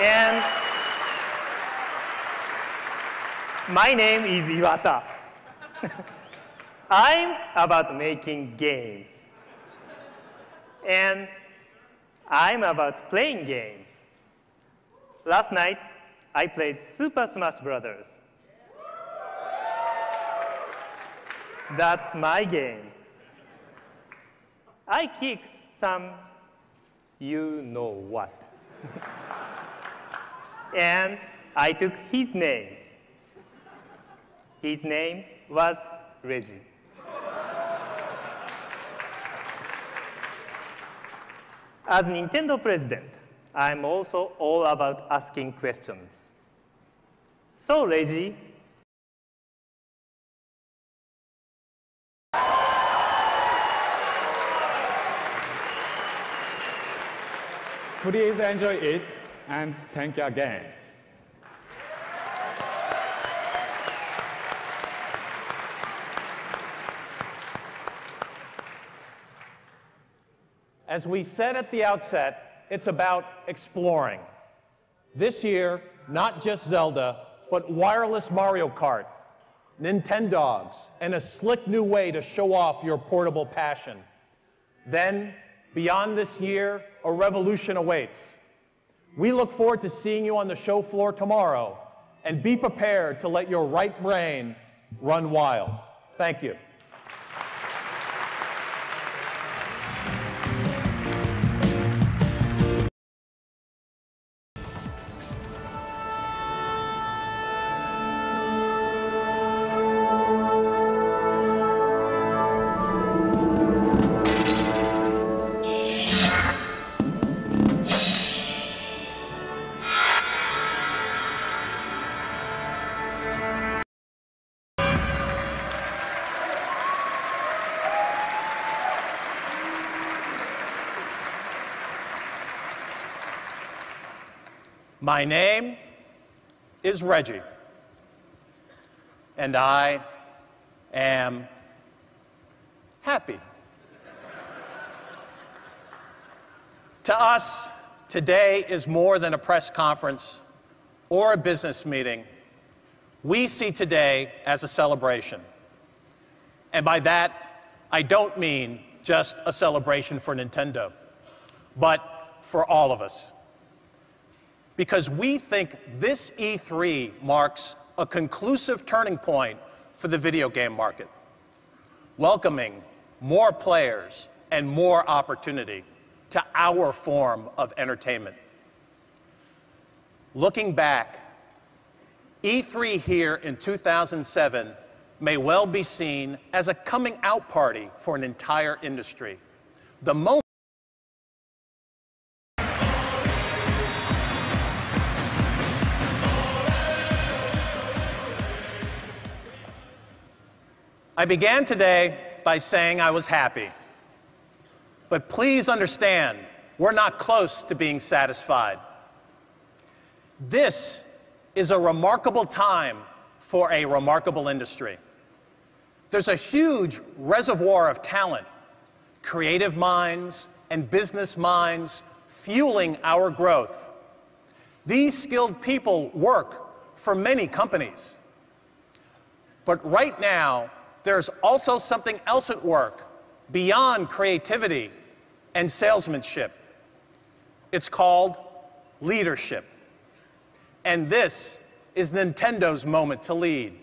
And my name is Iwata. I'm about making games. And I'm about playing games. Last night, I played Super Smash Brothers. That's my game. I kicked some you-know-what. And I took his name. His name was Reggie. As Nintendo president, I'm also all about asking questions. So, Reggie, please enjoy it, and thank you again. As we said at the outset, it's about exploring. This year, not just Zelda, but wireless Mario Kart, Nintendogs, and a slick new way to show off your portable passion. Then, beyond this year, a revolution awaits. We look forward to seeing you on the show floor tomorrow, and be prepared to let your right brain run wild. Thank you. My name is Reggie, and I am happy. To us, today is more than a press conference or a business meeting. We see today as a celebration. And by that, I don't mean just a celebration for Nintendo, but for all of us. Because we think this E3 marks a conclusive turning point for the video game market, welcoming more players and more opportunity to our form of entertainment. Looking back, E3 here in 2007 may well be seen as a coming out party for an entire industry. The moment I began today by saying I was happy. But please understand, we're not close to being satisfied. This is a remarkable time for a remarkable industry. There's a huge reservoir of talent, creative minds and business minds fueling our growth. These skilled people work for many companies. But right now, there's also something else at work beyond creativity and salesmanship. It's called leadership. And this is Nintendo's moment to lead.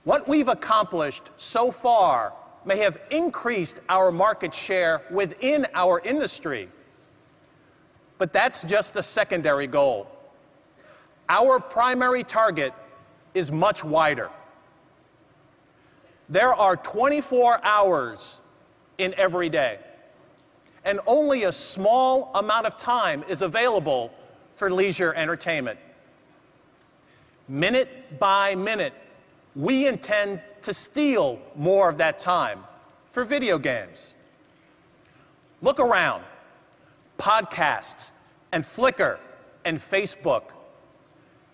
What we've accomplished so far may have increased our market share within our industry, but that's just a secondary goal. Our primary target is much wider. There are 24 hours in every day, and only a small amount of time is available for leisure entertainment. Minute by minute, we intend to steal more of that time for video games. Look around. Podcasts and Flickr and Facebook,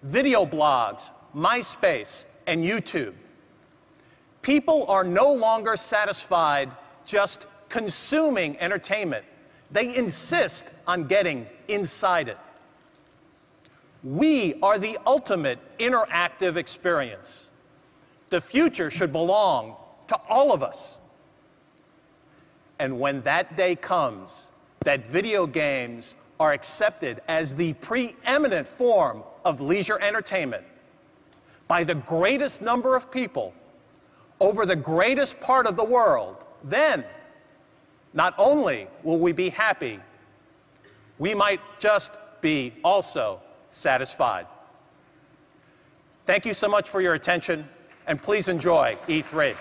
video blogs, MySpace, and YouTube. People are no longer satisfied just consuming entertainment. They insist on getting inside it. We are the ultimate interactive experience. The future should belong to all of us. And when that day comes, that video games are accepted as the preeminent form of leisure entertainment by the greatest number of people over the greatest part of the world, then not only will we be happy, we might just be also satisfied. Thank you so much for your attention, and please enjoy E3.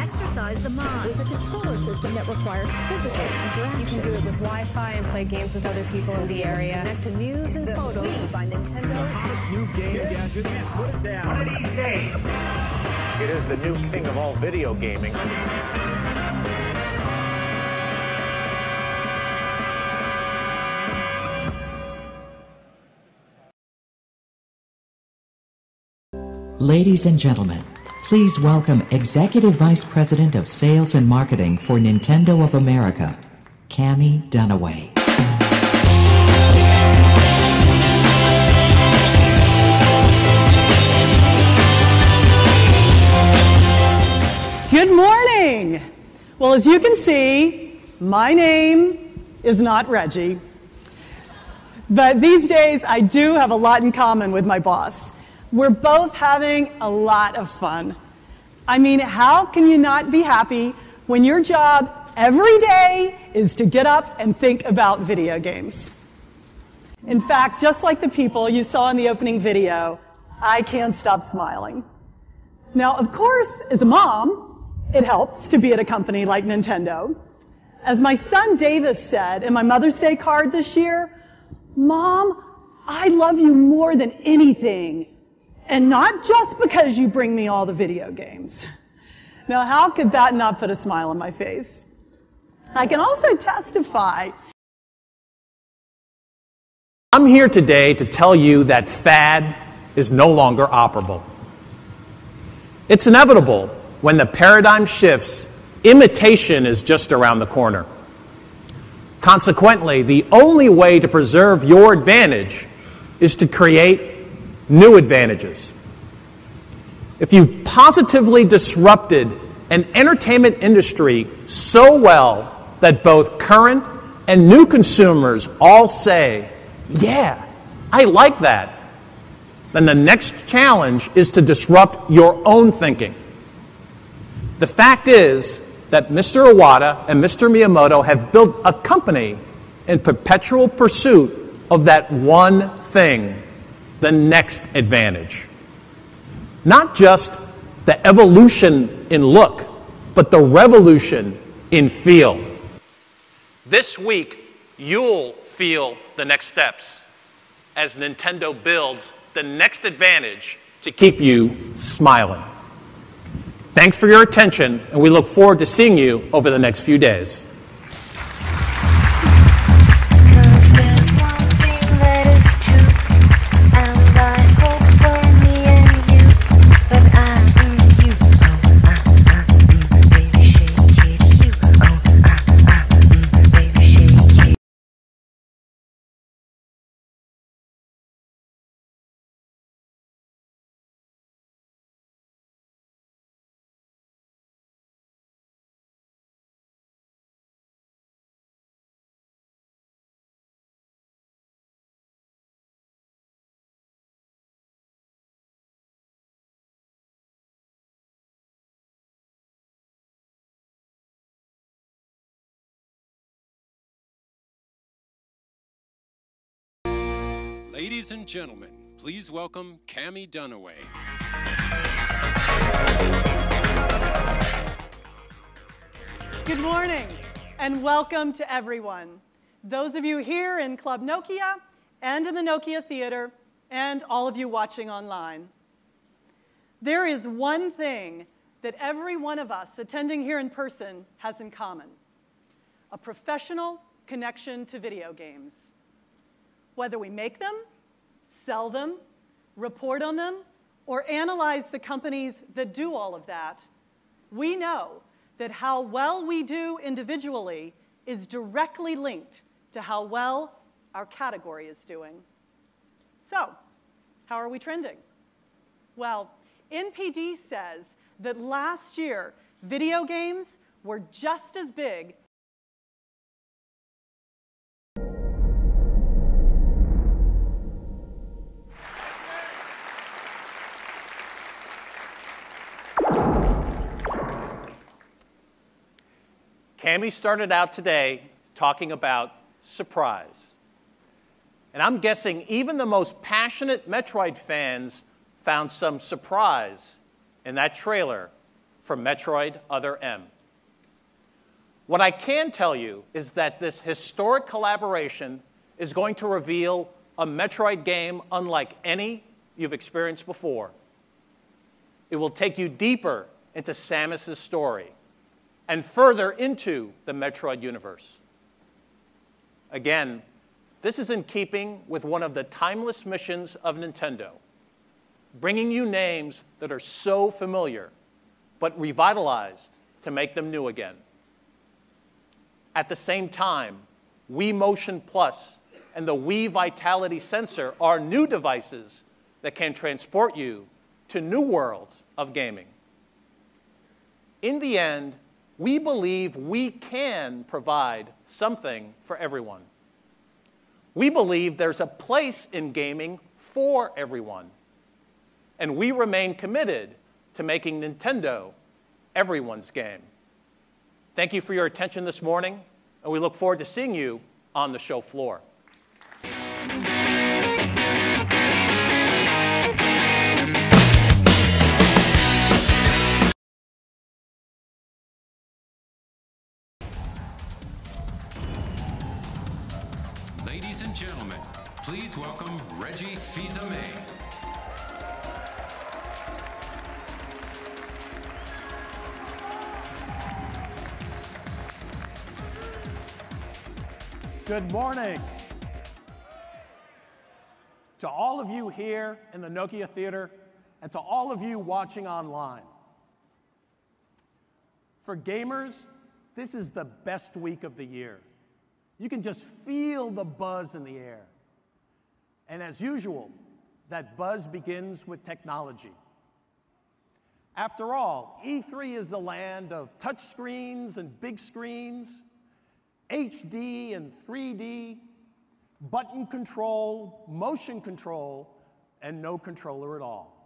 Exercise the mind. There's a controller system that requires physical interaction. You can do it with Wi-Fi and play games with other people in the area. Connect to news and photos by Nintendo. Hottest new game gadget. Put it down. One of these days, it is the new king of all video gaming. Ladies and gentlemen, please welcome Executive Vice President of Sales and Marketing for Nintendo of America, Cammie Dunaway. Good morning. Well, as you can see, my name is not Reggie. But these days, I do have a lot in common with my boss. We're both having a lot of fun. I mean, how can you not be happy when your job every day is to get up and think about video games? In fact, just like the people you saw in the opening video, I can't stop smiling. Now, of course, as a mom, it helps to be at a company like Nintendo. As my son Davis said in my Mother's Day card this year, "Mom, I love you more than anything. And not just because you bring me all the video games." Now, how could that not put a smile on my face? I can also testify. I'm here today to tell you that fad is no longer operable. It's inevitable when the paradigm shifts, imitation is just around the corner. Consequently, the only way to preserve your advantage is to create new advantages. If you've positively disrupted an entertainment industry so well that both current and new consumers all say, "Yeah, I like that," then the next challenge is to disrupt your own thinking. The fact is that Mr. Iwata and Mr. Miyamoto have built a company in perpetual pursuit of that one thing, the next advantage. Not just the evolution in look, but the revolution in feel. This week, you'll feel the next steps as Nintendo builds the next advantage to keep you smiling. Thanks for your attention, and we look forward to seeing you over the next few days. Ladies and gentlemen, please welcome Cammie Dunaway. Good morning, and welcome to everyone. Those of you here in Club Nokia, and in the Nokia Theater, and all of you watching online. There is one thing that every one of us attending here in person has in common: a professional connection to video games. Whether we make them, sell them, report on them, or analyze the companies that do all of that, we know that how well we do individually is directly linked to how well our category is doing. So, how are we trending? Well, NPD says that last year, video games were just as big . Cami started out today talking about surprise. And I'm guessing even the most passionate Metroid fans found some surprise in that trailer for Metroid Other M. What I can tell you is that this historic collaboration is going to reveal a Metroid game unlike any you've experienced before. It will take you deeper into Samus's story and further into the Metroid universe. Again, this is in keeping with one of the timeless missions of Nintendo, bringing you names that are so familiar, but revitalized to make them new again. At the same time, Wii Motion Plus and the Wii Vitality Sensor are new devices that can transport you to new worlds of gaming. In the end, we believe we can provide something for everyone. We believe there's a place in gaming for everyone. And we remain committed to making Nintendo everyone's game. Thank you for your attention this morning, and we look forward to seeing you on the show floor. Ladies and gentlemen, please welcome Reggie Fils-Aimé. Good morning. To all of you here in the Nokia Theater and to all of you watching online. For gamers, this is the best week of the year. You can just feel the buzz in the air. And as usual, that buzz begins with technology. After all, E3 is the land of touch screens and big screens, HD and 3D, button control, motion control, and no controller at all.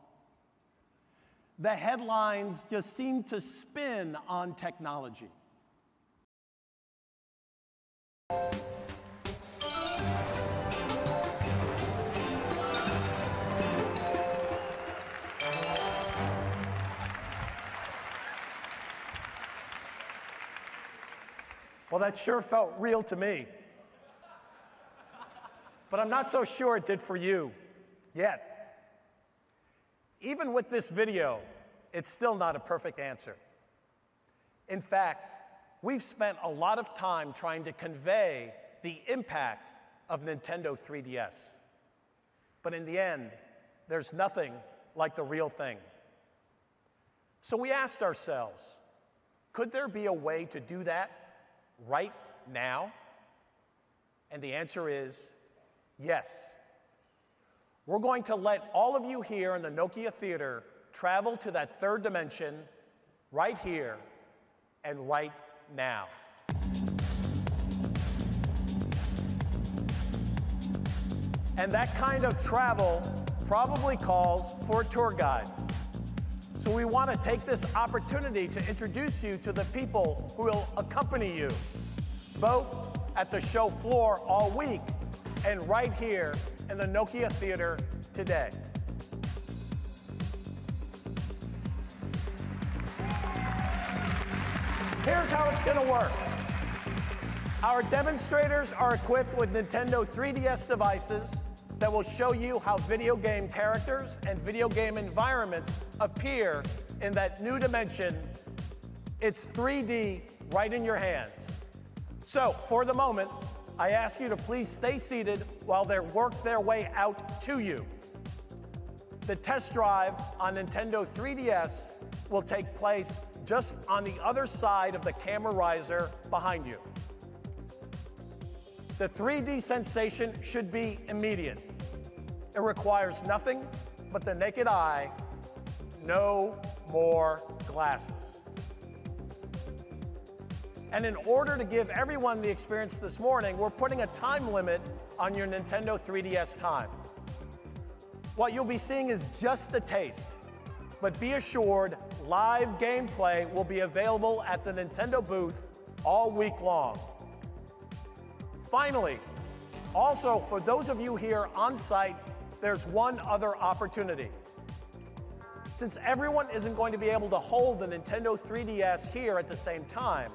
The headlines just seem to spin on technology. Well, that sure felt real to me. But I'm not so sure it did for you, yet. Even with this video, it's still not a perfect answer. In fact, we've spent a lot of time trying to convey the impact of Nintendo 3DS. But in the end, there's nothing like the real thing. So we asked ourselves, could there be a way to do that right now? And the answer is yes. We're going to let all of you here in the Nokia Theater travel to that third dimension right here and right now. And that kind of travel probably calls for a tour guide. So we want to take this opportunity to introduce you to the people who will accompany you, both at the show floor all week and right here in the Nokia Theater today. Here's how it's going to work. Our demonstrators are equipped with Nintendo 3DS devices that will show you how video game characters and video game environments appear in that new dimension. It's 3D right in your hands. So, for the moment, I ask you to please stay seated while they work their way out to you. The test drive on Nintendo 3DS will take place just on the other side of the camera riser behind you. The 3D sensation should be immediate. It requires nothing but the naked eye. No more glasses. And in order to give everyone the experience this morning, we're putting a time limit on your Nintendo 3DS time. What you'll be seeing is just a taste, but be assured live gameplay will be available at the Nintendo booth all week long. Finally, also for those of you here on site, there's one other opportunity. Since everyone isn't going to be able to hold the Nintendo 3DS here at the same time,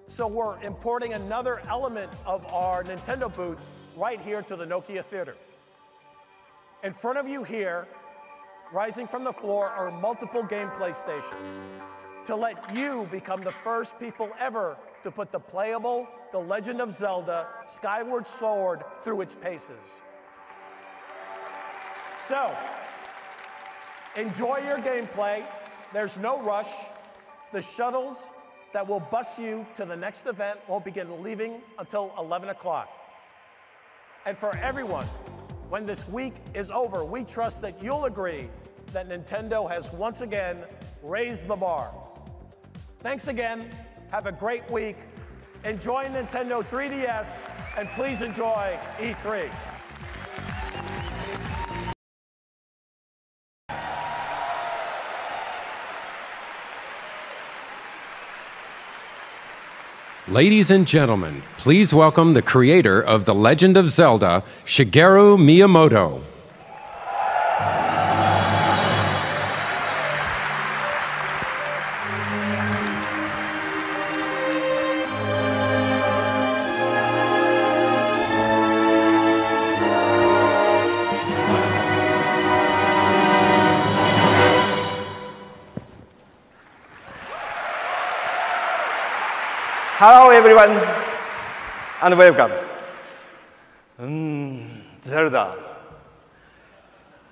so we're importing another element of our Nintendo booth right here to the Nokia Theater. In front of you here, rising from the floor, are multiple gameplay stations to let you become the first people ever to put the playable The Legend of Zelda Skyward Sword through its paces. So, enjoy your gameplay. There's no rush. The shuttles that will bus you to the next event won't begin leaving until 11 o'clock. And for everyone, when this week is over, we trust that you'll agree that Nintendo has once again raised the bar. Thanks again. Have a great week. Enjoy Nintendo 3DS, and please enjoy E3. Ladies and gentlemen, please welcome the creator of The Legend of Zelda, Shigeru Miyamoto. Hello everyone, and welcome. Zelda.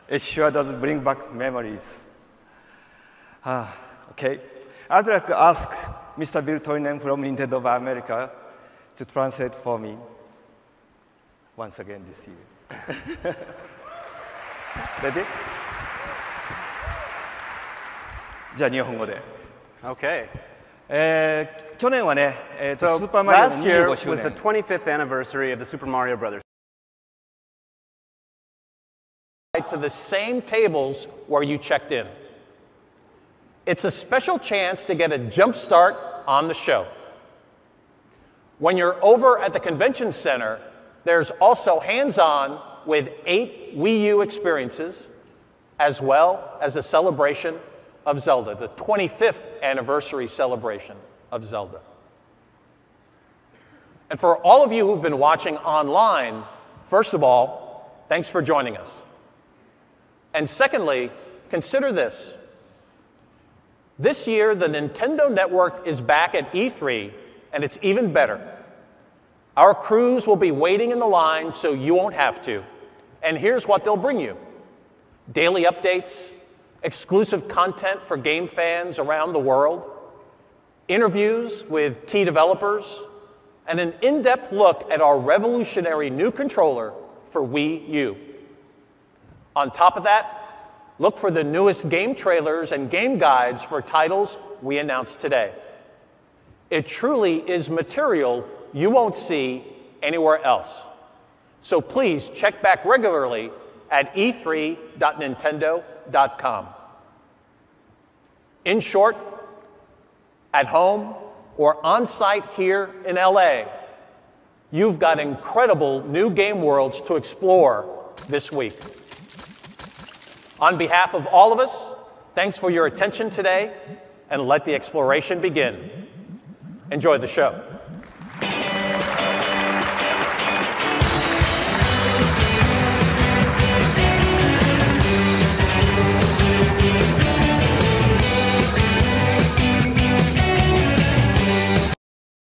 It sure does bring back memories. Okay. I'd like to ask Mr. Bill Toynen from Nintendo of America to translate for me once again this year. Ready? じゃあ日本語で。Okay. 去年はね、So スーパーマリオの last year 25周 was the 年。 25th anniversary of the Super Mario Brothers. To the same tables where you checked in. It's a special chance to get a jump start on the show. When you're over at the convention center, there's also hands-on with 8 Wii U experiences, as well as a celebration of Zelda, the 25th anniversary celebration of Zelda. And for all of you who've been watching online, first of all, thanks for joining us. And secondly, consider this. This year, the Nintendo Network is back at E3, and it's even better. Our crews will be waiting in the line so you won't have to. And here's what they'll bring you: daily updates, exclusive content for game fans around the world, interviews with key developers, and an in-depth look at our revolutionary new controller for Wii U. On top of that, look for the newest game trailers and game guides for titles we announced today. It truly is material you won't see anywhere else. So please check back regularly at e3.nintendo.com. In short, at home or on-site here in LA, you've got incredible new game worlds to explore this week. On behalf of all of us, thanks for your attention today, and let the exploration begin. Enjoy the show.